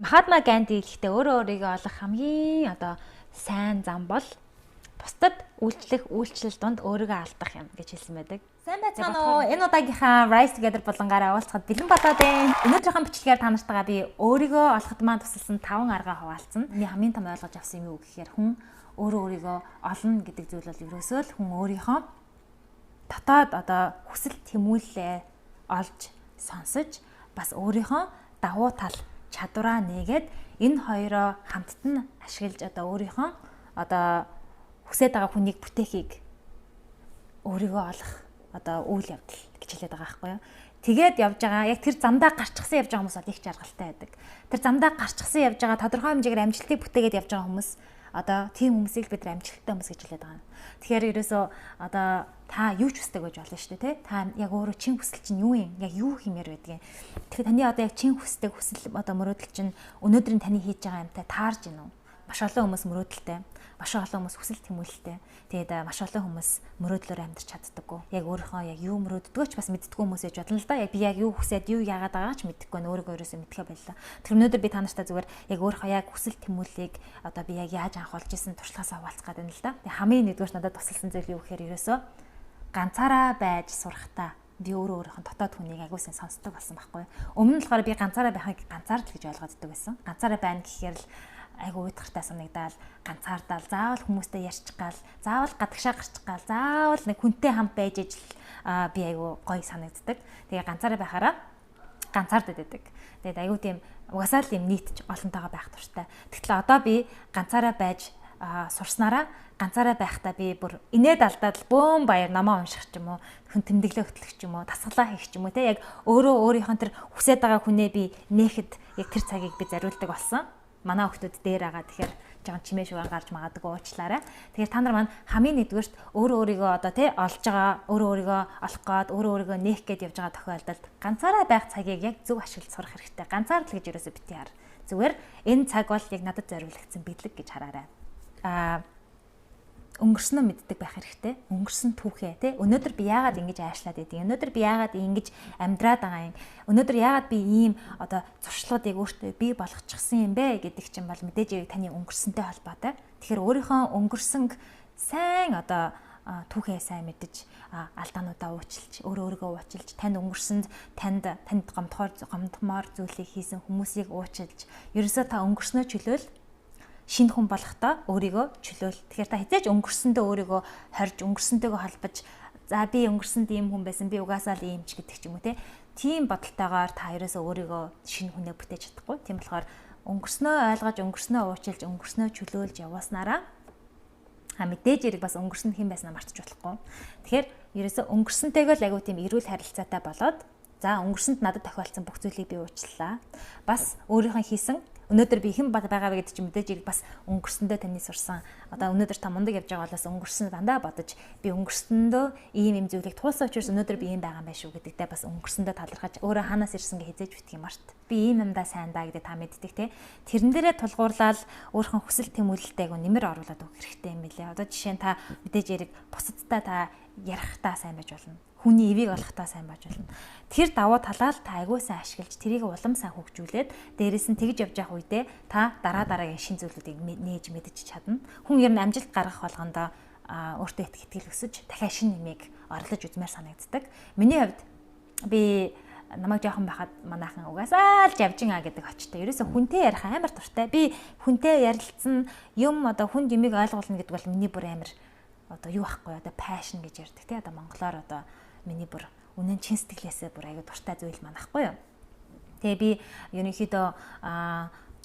Махатма Ганди хэлэхдээ өөрөө өөрийгөө олох хамгийн сайн зам бол бусдад үйлчлэл донд өөрийгөө алдах юм гэж хэлсэн байдаг. Сайн байцгаана уу? Энэ удаагийнхаа Rise Together болонгаараа уулзахад бэлэн болоод байна. Өнөөдрийнхөө бичлэгээр та нартайгаа би өөрийгөө олоход маань тусалсан 5 аргаа хуваалцсан. Миний хамгийн том ойлгож авсан юм юу гэхээр хүн өөрийгөө олно гэдэг зүйл бол ерөөсөө л хүн өөрийнхөө дотоод хүсэл тэмүүллээ олж сонсож бас өөрийнхөө давуу тал чадвараа нээгээд энэ хоёроо хамтд нь ашиглаж өөрийнхөө хүсэж байгаа хүнийг бүтээхийг өөрийгөө олох үйл явдал гэж хэлээд байгаа байхгүй юу. Тэгээд явж байгаа яг тэр замдаа гарчихсан явж байгаа хүмүүс бол их жаргалтай байдаг. Тэр замдаа гарчихсан явж байгаа тодорхой хэмжээгээр амжилтыг бүтээгээд явж байгаа хүмүүс тийм хүмүүсийг бид амжилттай хүмүүс гэж хэлээд байгаа. Тэгэхээр ерөөсөө та юу ч хүсдэг байж болно шүү дээ, тэ? Та яг өөрөө чин хүсэл чинь юу юм? Яг юу хиймээр байдгийг. Тэгэхээр таны яг чин хүсдэг хүсэл мөрөөдөл чинь өнөөдрийн таны хийж байгаа юмтай таарж гинөө. Маш олон хүмүүс мөрөөдөлтэй, маш олон хүмүүс хүсэл тэмүүлэлтэй. Тэгээд маш олон хүмүүс мөрөөдлөөр амьдарч чаддаггүй. Яг өөрийнхөө яг юу мөрөөддгөө ч бас мэддэггүй хүмүүс ээж бодлоо л да. Яг би яг юу хүсээд юу яагаад байгааг ч мэдэхгүй байна. Өөрийгөө ерөөсөө мэдхэ байлаа. Тэр өнөөдөр би та нартай зүгээр яг өөрийнхөө яг хүсэл тэмүүллийг би яг яаж анхуулж исэн туршлагаас хаваалцах гэдэг юм л да. Тэгээд хамгийн нэгдүгээр надад тусалсан зүйл юу гэхээр ерөөсөө ганцаараа байж сурахтаа би өөрийнхөө дотоод хүнийг агуулсан сонсдог болсон байхгүй. Өмнө нь болохоор би ганцаараа байхыг ганцаар л гэж ойлгоддог байсан. Ганцаараа байна гэхээр л айгу уйтгартай санагдаад ганцаардаал заавал хүмүүстэй ярьчих гал заавал гадагшаа гарчих гал заавал нэг хүнтэй хамт байж ижил би айгу гоё санагддаг. Тэгээ ганцаараа байхаараа ганцаардад байдаг. Тэгээд айгу тийм угасаал юм нийтж олонтойгоо байх туфтаа. Тэгтэл одоо би ганцаараа байж сурснараа ганцаараа байхдаа би бүр инээд алдаад бөөм баяр намаа унших ч юм уу хүн тэмдэглээ хөтлөх ч юм уу тасгалаа хийх ч юм уу те яг өөрөө өөрийнхөө тэр хүсэж байгаа хүнээ би нээхэд яг тэр цагийг би зориулдаг болсон. Манай хүмүүс дээр байгаа тэгэхээр жоо чимээ шугаар гарч магадгүй уучлаарай. Тэгэхээр та нар маань хамгийн нэгдүгээрт өөрийгөө олж байгаа өөрийгөө олох гээд өөрийгөө нээх гээд явж байгаа тохиолдолд ганцаараа байх цагийг яг зөв ашиглаж сурах хэрэгтэй. Ганцаар л гэж ерөөсөө бити хар. Зүгээр энэ цаг бол яг надад зориулагдсан бидлэг гэж хараарай. Өнгөрснөө мэддэг байх хэрэгтэй. Өнгөрсөн түүхээ тий. Өнөөдөр би яагаад ингэж аашлаад байдгийг, өнөөдөр би яагаад ингэж амьдраад байгаа юм. Өнөөдөр яагаад би ийм зуршлуудыг өөртөө бий болгочихсон юм бэ гэдэг чинь бол мэдээж таны өнгөрсөнтэй холбоотой. Тэгэхээр өөрийнхөө өнгөрсөн сайн түүхээ сайн мэдэж алдаануудаа уучлж, өөрийгөө уучлж, танд өнгөрсөнд танд гомдмоор зүйлийг хийсэн хүмүүсийг уучлж, ерөөсөө та өнгөрснөө чөлөөл шинэ хүн болохдоо өөрийгөө чөлөөл. Тэгэхээр та хизээч өнгөрсөндөө өөрийгөө хорж, өнгөрсөнтэйгөө холбож, за би өнгөрсөнд ийм хүн байсан, би угаасаа л ийм ч гэдэг ч юм уу те. Тийм бодолтойгоор та ерөөсөө өөрийгөө шинэ хүнээ бүтээж чадахгүй. Тийм болохоор өнгөрснөө ойлгож, өнгөрснөө уучлж, өнгөрснөө чөлөөлж явааснараа мэдээж бас өнгөрсөн хэн байснаа мартаж болохгүй. Тэгэхээр ерөөсөө өнгөрсөнтэйгөө л агуу тийм эрүүл харилцаатай болоод за өнгөрсөнд надад тохиолдсон бүх зүйлийг би уучлалаа. Бас өөрийнхөө хийсэн өнөөдөр би хэн байгаа вэ гэдэг чинь мэдээж бас өнгөрсөндөө таны сурсан. Өнөөдөр та мундаг явж байгаа болоос өнгөрсөн дандаа бодож би өнгөрсөндөө ийм зүйлийг туулсан учраас өнөөдөр би ийм байгаа юм байна шүү гэдэгтээ бас өнгөрсөндөө талархаж өөрөө ханаас ирсэн гэ хизээж битгий март. Би ийм юмдаа сайн даа гэдэг та мэддэг те. Тэрэн дээрээ тулгуурлаад өөрийнхөө хүсэл тэмүүлэлтэйг нэмэр оруулаад өгөх хэрэгтэй юм билээ. Жишээ нь та мэдээж бусадтай та ярихтаа сайн байж болно. Хүний эвийг олохтаа сайн байж болно. Тэр давуу талаа л та аягуулсан ашиглаж тэрийг улам сайн хөгжүүлээд дээрээс нь тэгж явж явах үедээ та дараагийн шин зүйлүүдийг нээж мэдэж чадна. Хүн ер нь амжилт гаргах болгондоо өөртөө итгэл өсөж дахиад шин нэмийг орлож үзмээр санагддаг. Миний хувьд би намайг жоохон байхад манайхан угаасаа л жавжин гэдэг очтой. Ерөөсө хүнтэй ярих амар дуртай. Би хүнтэй ярилцсан юм хүнд юмыг ойлгуулна гэдэг бол миний бүр амар юу ахгүй passion гэж ярьдаг тий монголоор миний бүр үнэн чин сэтгэлээсээ бүр аягүй дуртай зүйл манахгүй юу. Тэгээ би ерөнхийдөө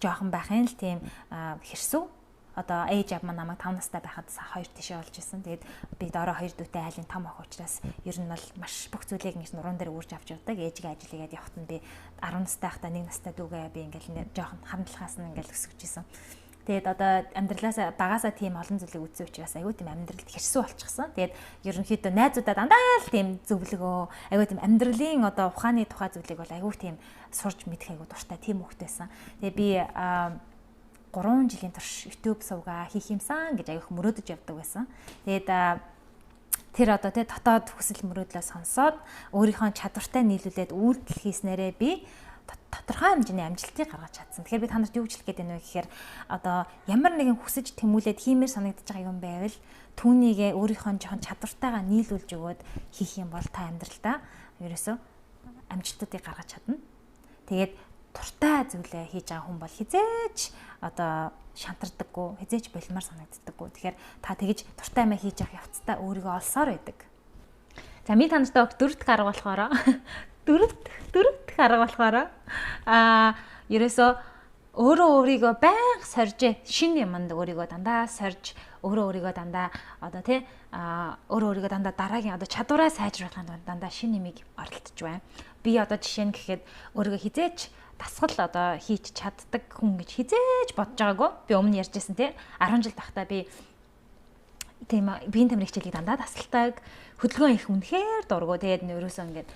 жоохон байхын л тийм хэрсүү ээж аав маань намайг 5 настай байхад 2 тишээ олж исэн. Тэгээд би доороо 2 дүүтэй айлын том ах учраас ер нь бол маш бүх зүйлийг ингэж нуруунд дээр үрж авч явдаг. Ээжигээ ажиллагээд явахт нь би 10 настай байхдаа 1 настай дүүгээ би ингээл жоохон хамтлагаас нь ингээл өсөж исэн. Тэгээд амьдралаас багасаа тийм олон зүйлийг үзсэн учраас айгүй тийм амьдралд хэрсүү болчихсон. Тэгээд ерөнхийдөө найзуудаа дандаа л тийм зөвлөгөө, айгүй тийм амьдралын ухааны тухай зүйлийг бол айгүй тийм сурж мэдэх айгүй дуртай тийм хөвгтэйсэн. Тэгээд би 3 жилийн турш YouTube сувгаа хийх юмсан гэж айгүй мөрөөдөж явдаг байсан. Тэгээд тэр дотоод хүсэл мөрөөдлөө сонсоод өөрийнхөө чадвартай нийлүүлээд үйлдэл хийснээрээ би тодорхой хэмжээний амжилтыг гаргаж чадсан. Тэгэхээр би та нарт юу хэлэх гээд байна вэ гэхээр одоо ямар нэгэн хүсэж тэмүүлээд хиймээр санагдаж байгаа юм байвал түүнийгээ өөрийнхөө жоохон чадвартайгаа нийлүүлж өгөөд хийх юм бол та амьдралдаа ерөөсөө амжилтуудыг гаргаж чадна. Тэгээд туртай зүйлээ хийж байгаа хүн бол хизээч одоо шантардаггүй, хизээч болимар санагддаггүй. Тэгэхээр та тэгж туртай маяг хийж явах явцдаа өөрийгөө олсоор байдаг. За ми та нартай дөрөвт арга болохоор дөрөвт арга болохоор ерөөсөө өөрөө өөрийгөө байнга сорж шинэ юмд өөрийгөө дандаа сорж өөрийгөө дандаа одоо тий өөрийгөө дандаа дараагийн одоо чадвараа сайжруулахын тулд дандаа шинэ юмыг оролдож байна. Би одоо жишээ нь гэхэд өөрийгөө хизээч дасгал одоо хийж чаддаг хүн гэж хизээч бодож байгаагүй. Би өмнө ярьжсэн тий 10 жил тахтаа би тийм биеийн тамирын хичээлийг дандаа тасалдаг. Хөдөлгөөн их үнэхээр дургу. Тэгээд ерөөсөө ингээд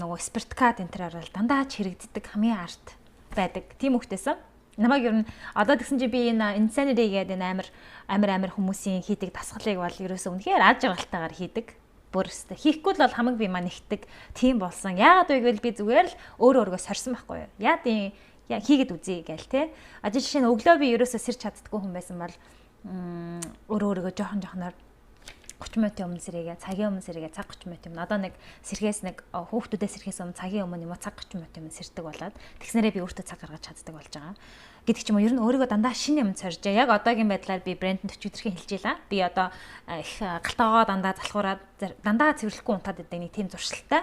нөгөө спирткат энтераар дандаа чирэгддэг хамгийн арт байдаг. Тийм хөхтэйсэн. Намайг ер нь одоо тэгсэн чи би энэ insanity гэдэг энэ амар хүмүүсийн хийдэг дасгалыг бол ерөөсөө үнэхээр аж аргалтайгаар хийдэг. Бүрстэй. Хийхгүй л бол хамаг би маань ихдэг. Тийм болсон. Яагаад вэ гэвэл би зүгээр л өөрийгөө сорьсон байхгүй юу? Хийгээд үзье гээл те. Жишээ нь өглөө би ерөөсөө сэрч чаддгүй хүн байсан бол өөрийгөө жоохноор 30 минутын өмнө сэрээгээ, цагийн өмнө сэрээгээ, цаг 30 минутын өмнө. Одоо нэг сэрхээс нэг хүүхдүүдээс сэрхээс өмнө цагийн өмнө юм уу цаг 30 минутын өмнө сэрдэг болоод тэгснээрээ би өөртөө цаг гаргаж чаддаг болж байгаа. Гэдэг ч юм уу ер нь өөрийгөө дандаа шинэ юм сорж. Яг одоогийн байдлаар би брэнд төчөдрхийн хэлж ийла. Би одоо их галтайгоо дандаа залхуураад дандаа цэвэрлэхгүй унтаад байдаг нэг тийм зуршилтай.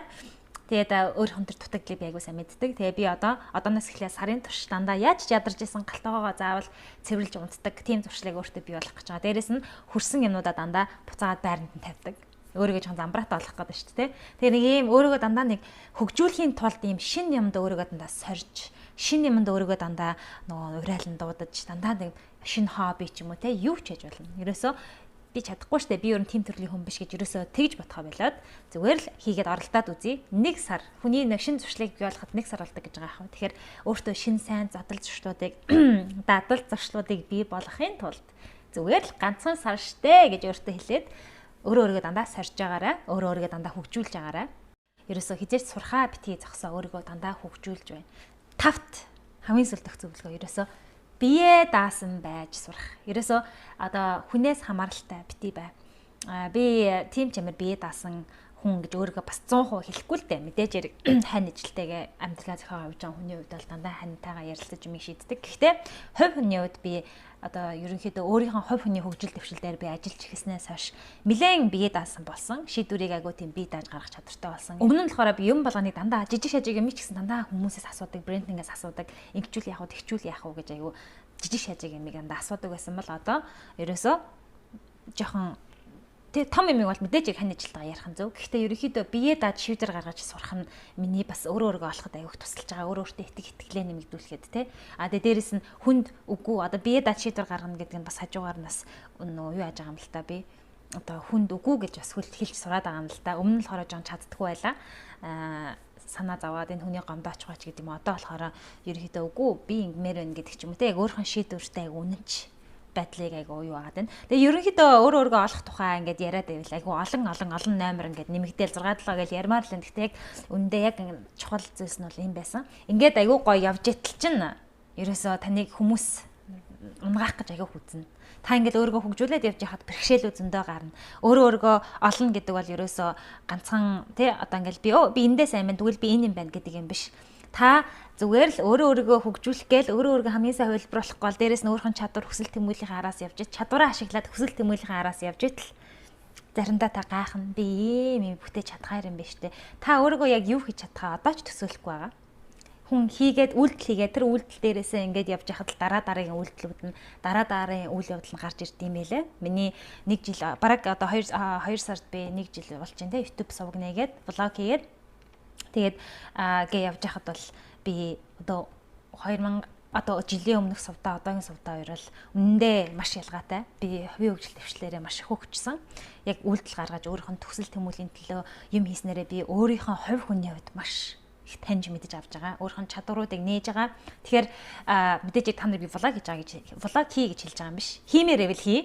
Тэгээд өөрийнхөө төр дутагдлыг би айгуу сайн мэддэг. Тэгээд би одооноос эхлээ сарын турш дандаа яаж ядарч исэн галтайгоо заавал цэвэрлж унтдаг тийм зуршлыг өөртөө бий болгох гэж байгаа. Дээрээс нь хөрсөн юмнуудаа дандаа буцаагаад байранд нь тавьдаг. Өөрийгөө жоохон замбраатай болгох гэдэг шүү дээ. Тэгээд нэг ийм өөрийгөө дандаа нэг хөгжүүлэхийн тулд ийм шин юмд өөрийгөө дандаа сорж, шин юмд өөрийгөө дандаа нөгөө урайлан дуудаж, дандаа нэг шин хобби ч юм уу те юу ч хийж болно. Ерөөсөө би чадахгүй штэ би ер нь тийм төрлийн хүн биш гэж ерөөсөө тэгж бодхоо болоод зүгээр л хийгээд оролдоод үзье. 1 сар хүний нэг шин зуршлыг бий болгоход 1 сар болдог гэж байгаа аах. Тэгэхээр өөртөө шин сайн дадал зуршлуудыг бий болгохын тулд зүгээр л ганцхан сар штэ гэж өөртөө хэлээд өөрийгөө дандаа сорж байгаарай. Өөрийгөө дандаа хөгжүүлж байгаарай. Ерөөсөө хизээч сурхаа битгий зогсоо өөрийгөө дандаа хөгжүүлж байна. 5-т хамгийн сүүлдэх зөвлөгөө ерөөсөө бие даасан байж сурах. Ерөөсөө одоо хүнээс хамааралтай битгий бай. Би тийм чамэр бие даасан хүн гэж өөрийгөө бас 100% хэлэхгүй л дээ. Мэдээж хань ижилтэйгээ амьдралаа зохиогоо явж байгаа хүний хувьд бол дандаа ханитайгаа ярилцаж юм шийддэг. Гэхдээ хувь хүний хувьд би одоо ерөнхийдөө өөрийнхөө хувь хүний хөгжил дэвшил дээр би ажиллаж ирснээс хойш нэлээд бие даасан болсон. Шийдвэрийг агуу тийм бие дааж гаргах чадвартай болсон. Өмнө нь болохоор би юм болгоныг дандаа жижиг шажиг юм ч гэсэн дандаа хүмүүсээс асуудаг, брендингээс асуудаг, ингэчүүл яах вэ, тэгчүүл яах вэ гэж айгу жижиг шажиг юм дандаа асуудаг байсан бол одоо ерөөсөө жоохон тэг том юм бол мэдээж яг хань ажилтгаа ярих нь зөв. Гэхдээ ерөнхийдөө бие дааж шийдвэр гаргаж сурах нь миний бас өөрөөргөө олоход аюух тусалж байгаа. Өөртөө итгэлээ нэмэгдүүлэхэд те. Тэгээ дээрэс нь хүнд үгүй одоо бие дааж шийдвэр гаргана гэдэг нь бас хажуугаар нас юу яаж байгаа юм л та би. Одоо хүнд үгүй гэж бас хэлж сураад байгаа юм л та. Өмнө нь болохоор жоон чаддаггүй байла. Санаа зовоод энэ хүний гомдоо очихгооч гэдэг юм. Одоо болохоор ерөнхийдөө үгүй би ингэмээр байна гэдэг ч юм уу те. Яг өөрхөн шийдвэртэй үнэнч байдлыг айгу юу агаад байна. Тэгээ ерөнхийдөө өөрөөргөө олох тухай ингээд яриад байвал айгу олон номер ингээд нэмэгдээл 6 7 гэж ярмаар л энэ. Гэхдээ яг үндэ яг чухал зүйлс нь бол юм байсан. Ингээд айгу гоё явж итэл чинь ерөөсөө таныг хүмүүс унгаах гэж айгу хүзнэ. Та ингээд өөрийгөө хөгжүүлээд явж хахад бэрхшээлүүд зөндөө гарна. Өөрийгөө олно гэдэг бол ерөөсөө ганцхан тий одоо ингээд би эндээ сайн байна тэгвэл би энэ юм байна гэдэг юм биш. Та зүгээр л өөрийгөө хөгжүүлэх гээл өөрийгөө хамгийн сайн хувилбарлах гол дээрэс нь өөрхөн чадвар хүсэл тэмүүллийн араас явж чадвараа ашиглаад хүсэл тэмүүллийн араас явж итэл заримдаа та гайхна би ийм бүтээж чадхаар юм биш үү. Та өөрийгөө яг юу хийж чадхаа одоо ч төсөөлөхгүй байгаа. Хүн хийгээд үйлдэл хийгээд тэр үйлдэл дээрээсээ ингээд явж яхад л дараагийн үйлдэлүүд нь дараарын үйл явдал нь гарч ирд юм байлээ. Миний 1 жил бараг одоо 2 сард би 1 жил болж байна те YouTube сувгнээгээд блог хийгээд тэгээд гээ явж байхад бол би одоо 2000 одоо жилийн өмнөх сувдаа одоогийн сувдаа хоёр бол үнэндээ маш ялгаатай. Би хувийн хөгжил төвчлэрээ маш их хөгжсөн. Яг үйлдэл гаргаж өөрийнхөө төсөл тэмүүллийн төлөө юм хийснээрээ би өөрийнхөө хувь хүний хувьд маш их таньж мэдэж авч байгаа. Өөрийнх нь чадваруудыг нээж байгаа. Тэгэхээр мэдээж та нар би влог хийж байгаа гэж влог хий гэж хэлж байгаа юм биш. Хиймээрээ л хий.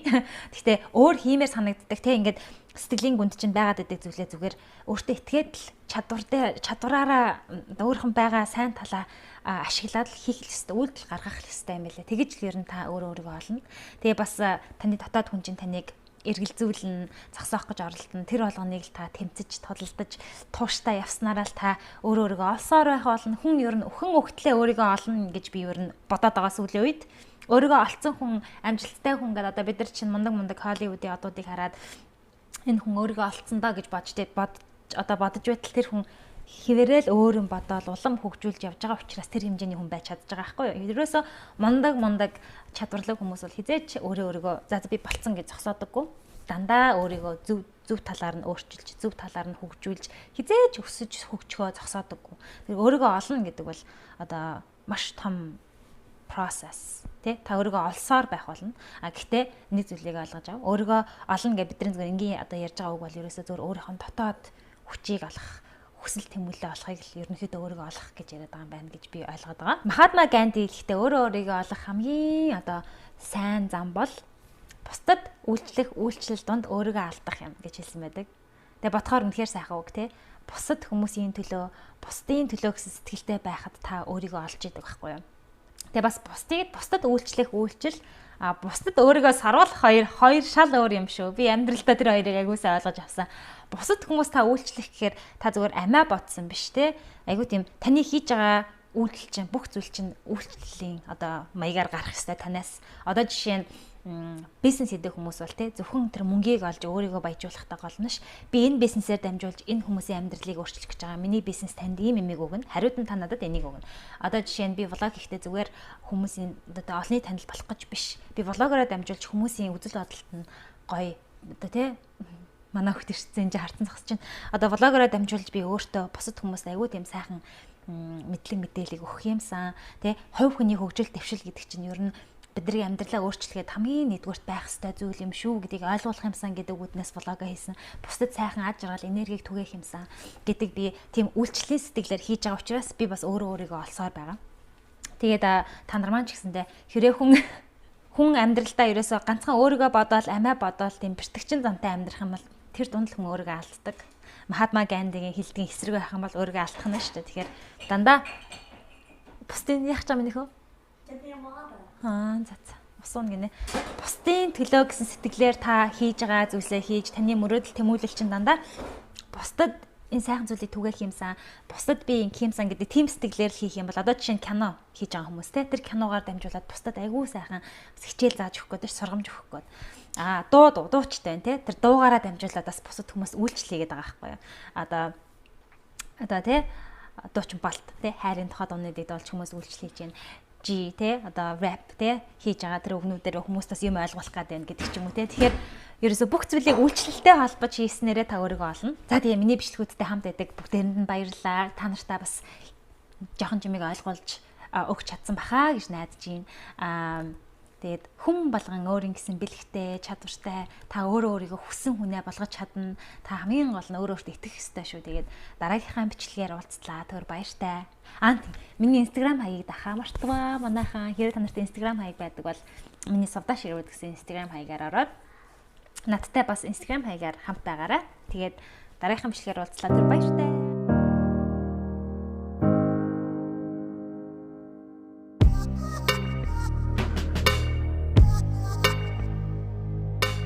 Гэхдээ өөр хиймээр санагддаг те ингээд сэтгэлийн гүнд чинь байгаад байдаг зүйлээ зүгээр өөртөө итгээд л чадвараараа өөрхөн байгаа сайн талаа ашиглаад хийх хэвээр үйлдэл гаргах хэвээр юм байлаа. Тэгэж л ер нь та өөрийгөө олно. Тэгээ бас таны дотоод хүн чинь таныг эргэлзүүлэн зогсоох гэж оролдоно. Тэр болгоныг л та тэмцэж, тодолдож, тууштай явснараа л та өөрийгөө олсоор байх болно. Хүн ер нь өхөн өгтлээ өөрийгөө олно гэж би ер нь бодоод байгаа сүүлийн үед. Өөрийгөө олцсон хүн, амжилттай хүн гэдэг одоо бид нар чинь мундаг Холливуудын одуудыг хараад энэ хүн өөрийгөө олцсондоо гэж бодож байтал тэр хүн хэвээрэл өөрийн бодоол улам хөгжүүлж явж байгаа учраас тэр хэмжээний хүн байж чадж байгаа байхгүй юу. Ерөөсөө мундаг чадварлаг хүмүүс бол хизээч өөрийгөө за би болцсон гэж зогсоодоггүй. Дандаа өөрийгөө зөв талаар нь өөрчилж, зөв талаар нь хөгжүүлж хизээч өсөж хөгжихөө зогсоодоггүй. Тэр өөрийгөө олно гэдэг бол одоо маш том process тий та өөрийгөө олсоор байх болно. Гэхдээ нэг зүйлийг ойлгож ав. Өөрийгөө олно гэж бидний зүгээр энгийн одоо ярьж байгаа үг бол ерөөсөө зөв өөрийнхөө дотоод хүчийг олох, хүсэл тэмүүлээ олохыг л ерөнхийдөө өөрийгөө олох гэж яриад байгаа юм байна гэж би ойлгоод байгаа. Махатма Ганди гэхдээ өөрийгөө олох хамгийн одоо сайн зам бол бусдад үйлчлэл донд өөрийгөө алдах юм гэж хэлсэн байдаг. Тэгээ бодохоор үнэхээр сайхан үг тий. Бусад хүмүүсийн төлөө, бусдын төлөө гэсэн сэтгэлтэй байхад та өөрийгөө олж идэг байхгүй юу? Тэгээ бас бусдад үйлчлэх үйлчил бусдад өөрийгөө саруулах хоёр шал өөр юм шүү. Би амьдралдаа тэр хоёрыг айгуусаа ойлгож авсан. Бусад хүмүүс та үйлчлэх гэхээр та зүгээр амиа бодсон биш те. Айгуу тийм таны хийж байгаа үйлдэл чинь бүх зүйл чинь үйлчлэлийн одоо маягаар гарах хэрэгтэй танаас. Одоо жишээ нь бизнес хийдэг хүмүүс бол те зөвхөн тэр мөнгийг олж өөрийгөө баяжуулахтай голно ш. Би энэ бизнесээр дамжуулж энэ хүмүүсийн амьдралыг өөрчилж гэж байгаа. Миний бизнес танд ийм юмыг өгнө. Хариуд нь та надад энийг өгнө. Одоо жишээ нь би влог хийхдээ зүгээр хүмүүсийн одоо олонний танил болох гэж биш. Би влогороо дамжуулж хүмүүсийн үзэл бодолд нь гоё одоо те манай хөлт ирсэн энэ хартан зогсож чинь. Одоо влогороо дамжуулж би өөртөө бусад хүмүүст аягүй тийм сайхан мэдлэг мэдээллийг өгөх юмсан. Тэ хувь хүний хөгжил дэвшил гэдэг чинь ер нь бидний амьдралаа өөрчлөхөд хамгийн нэгдүгürt байх ёстой зүйл юм шүү гэдгийг ойлгуулах юмсан гэдэг үгнээс влогоо хийсэн. Бусдад сайхан аж аргал энергийг түгээх юмсан гэдэг би тийм үйлчлэлийн сэтгэлээр хийж байгаа учраас би бас өөрийгөө олсоор байгаа. Тэгээд та нар маань ч гэсэндээ хэрэг хүн амьдралдаа ерөөсөө ганцхан өөрийгөө бодоол амиа бодоол тийм бэртгчин зантай амьдрах юм бол тэр дунд л хүн өөрийгөө алддаг. Махатма Гандигийн хэлдгийн эсрэг байх юм бол өөрийгөө алдах нь шүү дээ. Тэгэхээр дандаа бусдын яах гэж байгаа юм за. Усуун гинэ. Бусдын төлөө гэсэн сэтгэлээр та хийж байгаа зүйлсээ хийж таны мөрөөдөл тэмүүлэл чинь дандаа бусдад энэ сайхан зүйлийг түгээх юмсан, бусдад би ингэ юмсан гэдэг тийм сэтгэлээр л хийх юм бол одоо жишээ нь кино хийж байгаа хүмүүс те тэр киногаар дамжуулаад бусдад айгүй сайхан хичээл зааж өгөх гээд сургамж өгөх гээд дуучтай те тэр дуугаараа дамжуулаад бас бусад хүмүүс үйлчлэгээд байгаа байхгүй юу. Одоо те дуучин балт те хайрын тухай дуунуудыг болж хүмүүс үйлчлэж хийж байна. Тэ одоо rap тэ хийж байгаа тэр өгнүүдээр хүмүүстээс юм ойлгуулах гэдэг гэдэг ч юм уу тэ. Тэгэхээр ерөөсө бүх зүйлийг үйлчлэлтэй холбож хийснээрээ та өөрийгөө олно. За тэгээ миний бичлэгүүдтэй хамт байдаг бүгдээрэнд нь баярлалаа. Та нартай бас жоохон жимийг ойлгуулж өгч чадсан бахаа гэж найдаж байна. Тэгээд хүн болгон өөрийн гэсэн бэлэгтэй, чадвартай та өөрийгөө хүссэн хүнээ болгож чадна. Та хамгийн гол нь өөрөөсөө итгэх ёстой шүү. Тэгээд дараагийнхаа бичлэгээр уулзлаа. Тэр баяртай. Миний Instagram хаягийг дахаа мартваа. Манайхаа хэрэг та нарт Instagram хаяг байдаг бол миний Савда Ширүүд гэсэн Instagram хаягаар ороод надтай бас Instagram хаягаар хамт байгаарай. Тэгээд дараагийнхаа бичлэгээр уулзлаа. Тэр баяртай.